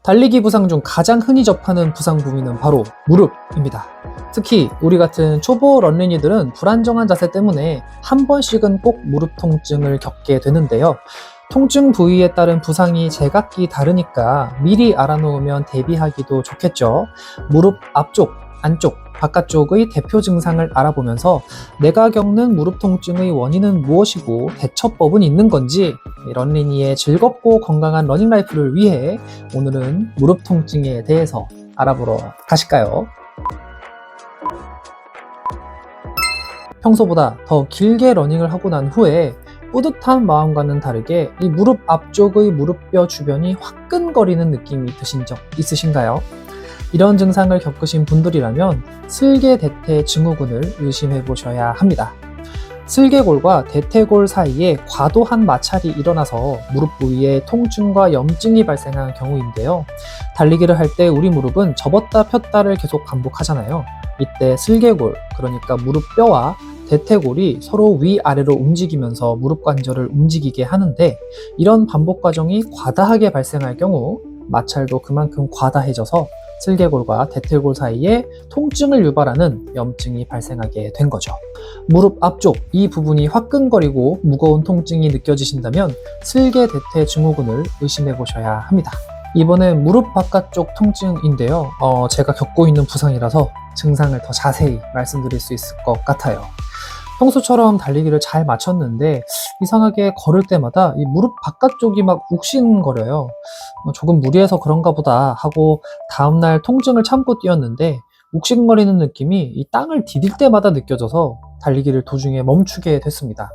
달리기 부상 중 가장 흔히 접하는 부상 부위는 바로 무릎입니다. 특히 우리 같은 초보 런닝이들은 불안정한 자세 때문에 한 번씩은 꼭 무릎 통증을 겪게 되는데요. 통증 부위에 따른 부상이 제각기 다르니까 미리 알아놓으면 대비하기도 좋겠죠. 무릎 앞쪽, 안쪽, 바깥쪽의 대표 증상을 알아보면서 내가 겪는 무릎 통증의 원인은 무엇이고 대처법은 있는 건지 런닝이의 즐겁고 건강한 러닝 라이프를 위해 오늘은 무릎 통증에 대해서 알아보러 가실까요? 평소보다 더 길게 러닝을 하고 난 후에 뿌듯한 마음과는 다르게 이 무릎 앞쪽의 무릎뼈 주변이 화끈거리는 느낌이 드신 적 있으신가요? 이런 증상을 겪으신 분들이라면 슬개대퇴 증후군을 의심해 보셔야 합니다. 슬개골과 대퇴골 사이에 과도한 마찰이 일어나서 무릎 부위에 통증과 염증이 발생한 경우인데요. 달리기를 할 때 우리 무릎은 접었다 폈다를 계속 반복하잖아요. 이때 슬개골, 그러니까 무릎뼈와 대퇴골이 서로 위아래로 움직이면서 무릎 관절을 움직이게 하는데, 이런 반복 과정이 과다하게 발생할 경우 마찰도 그만큼 과다해져서 슬개골과 대퇴골 사이에 통증을 유발하는 염증이 발생하게 된 거죠. 무릎 앞쪽 이 부분이 화끈거리고 무거운 통증이 느껴지신다면 슬개대퇴 증후군을 의심해 보셔야 합니다. 이번엔 무릎 바깥쪽 통증인데요. 제가 겪고 있는 부상이라서 증상을 더 자세히 말씀드릴 수 있을 것 같아요. 평소처럼 달리기를 잘 마쳤는데 이상하게 걸을 때마다 이 무릎 바깥쪽이 막 욱신거려요. 조금 무리해서 그런가 보다 하고 다음날 통증을 참고 뛰었는데 욱신거리는 느낌이 이 땅을 디딜 때마다 느껴져서 달리기를 도중에 멈추게 됐습니다.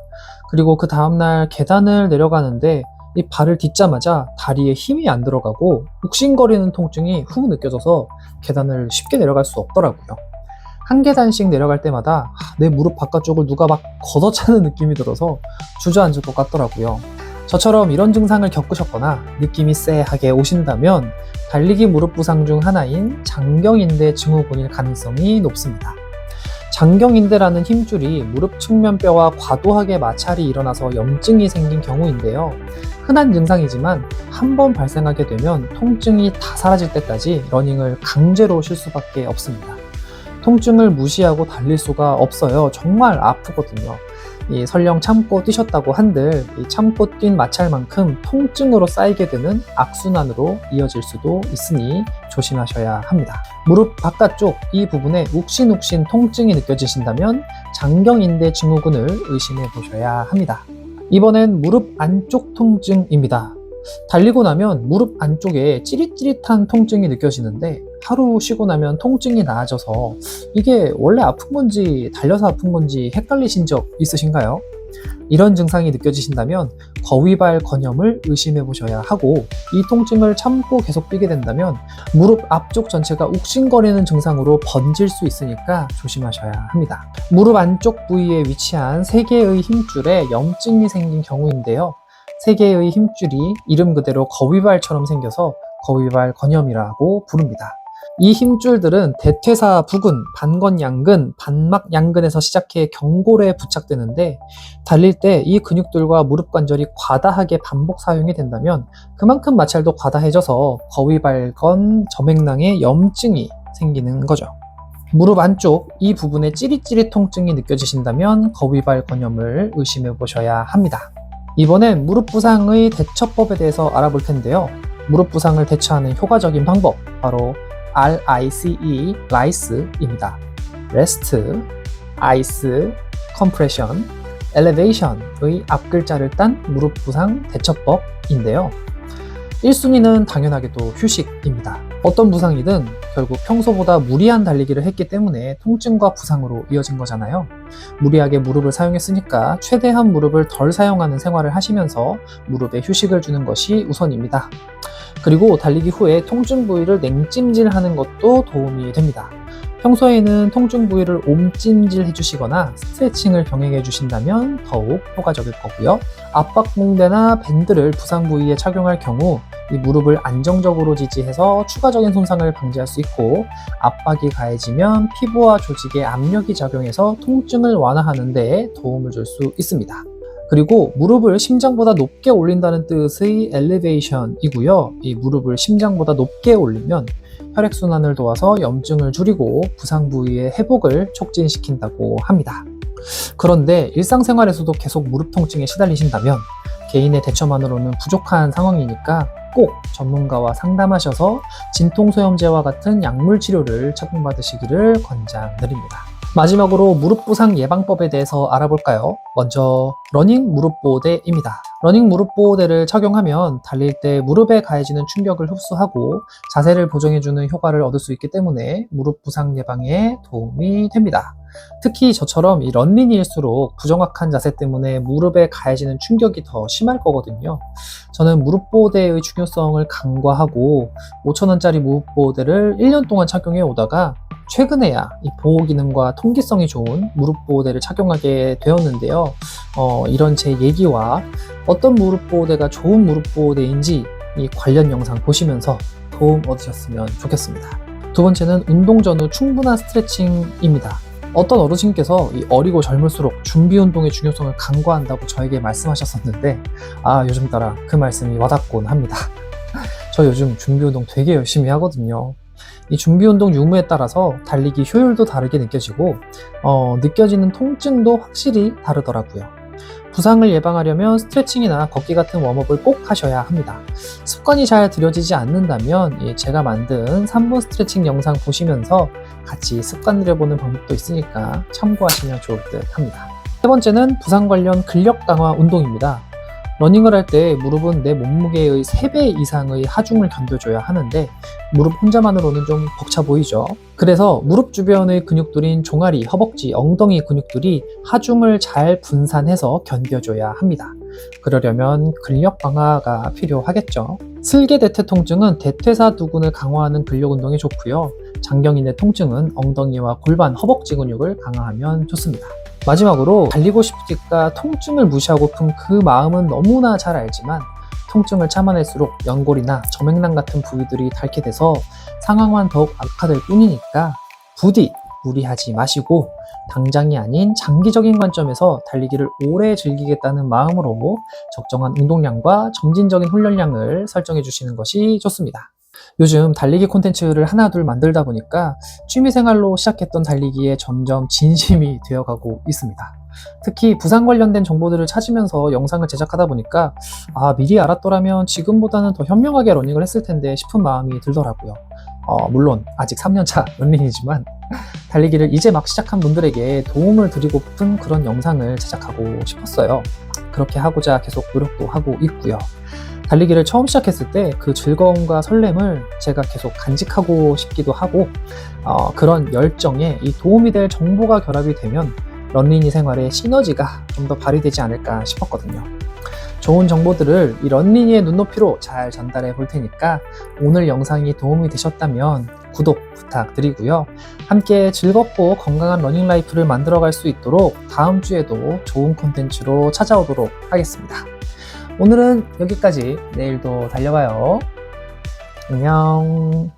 그리고 그 다음날 계단을 내려가는데 이 발을 딛자마자 다리에 힘이 안 들어가고 욱신거리는 통증이 훅 느껴져서 계단을 쉽게 내려갈 수 없더라고요. 한 계단씩 내려갈 때마다 내 무릎 바깥쪽을 누가 막 걷어차는 느낌이 들어서 주저앉을 것 같더라고요. 저처럼 이런 증상을 겪으셨거나 느낌이 쎄하게 오신다면 달리기 무릎 부상 중 하나인 장경인대 증후군일 가능성이 높습니다. 장경인대라는 힘줄이 무릎 측면뼈와 과도하게 마찰이 일어나서 염증이 생긴 경우인데요. 흔한 증상이지만 한 번 발생하게 되면 통증이 다 사라질 때까지 러닝을 강제로 쉴 수밖에 없습니다. 통증을 무시하고 달릴 수가 없어요. 정말 아프거든요. 설령 참고 뛰셨다고 한들 참고 뛴 마찰만큼 통증으로 쌓이게 되는 악순환으로 이어질 수도 있으니 조심하셔야 합니다. 무릎 바깥쪽 이 부분에 욱신욱신 통증이 느껴지신다면 장경인대 증후군을 의심해 보셔야 합니다. 이번엔 무릎 안쪽 통증입니다. 달리고 나면 무릎 안쪽에 찌릿찌릿한 통증이 느껴지는데 하루 쉬고 나면 통증이 나아져서 이게 원래 아픈 건지 달려서 아픈 건지 헷갈리신 적 있으신가요? 이런 증상이 느껴지신다면 거위발 건염을 의심해 보셔야 하고, 이 통증을 참고 계속 뛰게 된다면 무릎 앞쪽 전체가 욱신거리는 증상으로 번질 수 있으니까 조심하셔야 합니다. 무릎 안쪽 부위에 위치한 3개의 힘줄에 염증이 생긴 경우인데요. 3개의 힘줄이 이름 그대로 거위발처럼 생겨서 거위발 건염이라고 부릅니다. 이 힘줄들은 대퇴사 부근, 반건 양근, 반막 양근에서 시작해 경골에 부착되는데, 달릴 때 이 근육들과 무릎 관절이 과다하게 반복 사용이 된다면 그만큼 마찰도 과다해져서 거위발건 점액낭에 염증이 생기는 거죠. 무릎 안쪽 이 부분에 찌릿찌릿 통증이 느껴지신다면 거위발 건염을 의심해 보셔야 합니다. 이번엔 무릎 부상의 대처법에 대해서 알아볼 텐데요. 무릎 부상을 대처하는 효과적인 방법, 바로 RICE, RICE입니다. Rest, Ice, Compression, Elevation의 앞글자를 딴 무릎 부상 대처법인데요. 1순위는 당연하게도 휴식입니다. 어떤 부상이든 결국 평소보다 무리한 달리기를 했기 때문에 통증과 부상으로 이어진 거잖아요. 무리하게 무릎을 사용했으니까 최대한 무릎을 덜 사용하는 생활을 하시면서 무릎에 휴식을 주는 것이 우선입니다. 그리고 달리기 후에 통증 부위를 냉찜질하는 것도 도움이 됩니다. 평소에는 통증 부위를 옴찜질 해주시거나 스트레칭을 병행해 주신다면 더욱 효과적일 거고요. 압박봉대나 밴드를 부상 부위에 착용할 경우 이 무릎을 안정적으로 지지해서 추가적인 손상을 방지할 수 있고, 압박이 가해지면 피부와 조직에 압력이 작용해서 통증을 완화하는 데 도움을 줄 수 있습니다. 그리고 무릎을 심장보다 높게 올린다는 뜻의 elevation이고요. 이 무릎을 심장보다 높게 올리면 혈액순환을 도와서 염증을 줄이고 부상 부위의 회복을 촉진시킨다고 합니다. 그런데 일상생활에서도 계속 무릎 통증에 시달리신다면 개인의 대처만으로는 부족한 상황이니까 꼭 전문가와 상담하셔서 진통소염제와 같은 약물 치료를 착용받으시기를 권장드립니다. 마지막으로 무릎 부상 예방법에 대해서 알아볼까요? 먼저 러닝 무릎 보호대입니다. 러닝 무릎 보호대를 착용하면 달릴 때 무릎에 가해지는 충격을 흡수하고 자세를 보정해주는 효과를 얻을 수 있기 때문에 무릎 부상 예방에 도움이 됩니다. 특히 저처럼 이 런민일수록 부정확한 자세 때문에 무릎에 가해지는 충격이 더 심할 거거든요. 저는 무릎 보호대의 중요성을 간과하고 5,000원짜리 무릎 보호대를 1년 동안 착용해 오다가 최근에야 이 보호 기능과 통기성이 좋은 무릎 보호대를 착용하게 되었는데요. 이런 제 얘기와 어떤 무릎 보호대가 좋은 무릎 보호대인지 이 관련 영상 보시면서 도움 얻으셨으면 좋겠습니다. 두 번째는 운동 전후 충분한 스트레칭입니다. 어떤 어르신께서 이 어리고 젊을수록 준비 운동의 중요성을 간과한다고 저에게 말씀하셨었는데 요즘 따라 그 말씀이 와닿곤 합니다. 저 요즘 준비 운동 되게 열심히 하거든요. 이 준비 운동 유무에 따라서 달리기 효율도 다르게 느껴지고 느껴지는 통증도 확실히 다르더라고요. 부상을 예방하려면 스트레칭이나 걷기 같은 웜업을 꼭 하셔야 합니다. 습관이 잘 들여지지 않는다면 제가 만든 3분 스트레칭 영상 보시면서 같이 습관 들여보는 방법도 있으니까 참고하시면 좋을 듯 합니다. 세 번째는 부상 관련 근력 강화 운동입니다. 러닝을 할 때 무릎은 내 몸무게의 3배 이상의 하중을 견뎌줘야 하는데 무릎 혼자만으로는 좀 벅차 보이죠. 그래서 무릎 주변의 근육들인 종아리, 허벅지, 엉덩이 근육들이 하중을 잘 분산해서 견뎌줘야 합니다. 그러려면 근력 강화가 필요하겠죠. 슬개 대퇴 통증은 대퇴사 두근을 강화하는 근력 운동이 좋고요. 장경인의 통증은 엉덩이와 골반, 허벅지 근육을 강화하면 좋습니다. 마지막으로 달리고 싶으니까 통증을 무시하고픈 그 마음은 너무나 잘 알지만 통증을 참아낼수록 연골이나 저맥락 같은 부위들이 닳게 돼서 상황만 더욱 악화될 뿐이니까 부디 무리하지 마시고 당장이 아닌 장기적인 관점에서 달리기를 오래 즐기겠다는 마음으로 적정한 운동량과 점진적인 훈련량을 설정해 주시는 것이 좋습니다. 요즘 달리기 콘텐츠를 하나 둘 만들다 보니까 취미생활로 시작했던 달리기에 점점 진심이 되어가고 있습니다. 특히 부상 관련된 정보들을 찾으면서 영상을 제작하다 보니까 미리 알았더라면 지금보다는 더 현명하게 러닝을 했을 텐데 싶은 마음이 들더라고요. 물론 아직 3년차 런닝이지만 달리기를 이제 막 시작한 분들에게 도움을 드리고픈 그런 영상을 제작하고 싶었어요. 그렇게 하고자 계속 노력도 하고 있고요. 달리기를 처음 시작했을 때 그 즐거움과 설렘을 제가 계속 간직하고 싶기도 하고 그런 열정에 이 도움이 될 정보가 결합이 되면 런닝이 생활의 시너지가 좀 더 발휘되지 않을까 싶었거든요. 좋은 정보들을 이 런닝이의 눈높이로 잘 전달해 볼 테니까 오늘 영상이 도움이 되셨다면 구독 부탁드리고요. 함께 즐겁고 건강한 러닝 라이프를 만들어갈 수 있도록 다음 주에도 좋은 콘텐츠로 찾아오도록 하겠습니다. 오늘은 여기까지. 내일도 달려봐요. 안녕.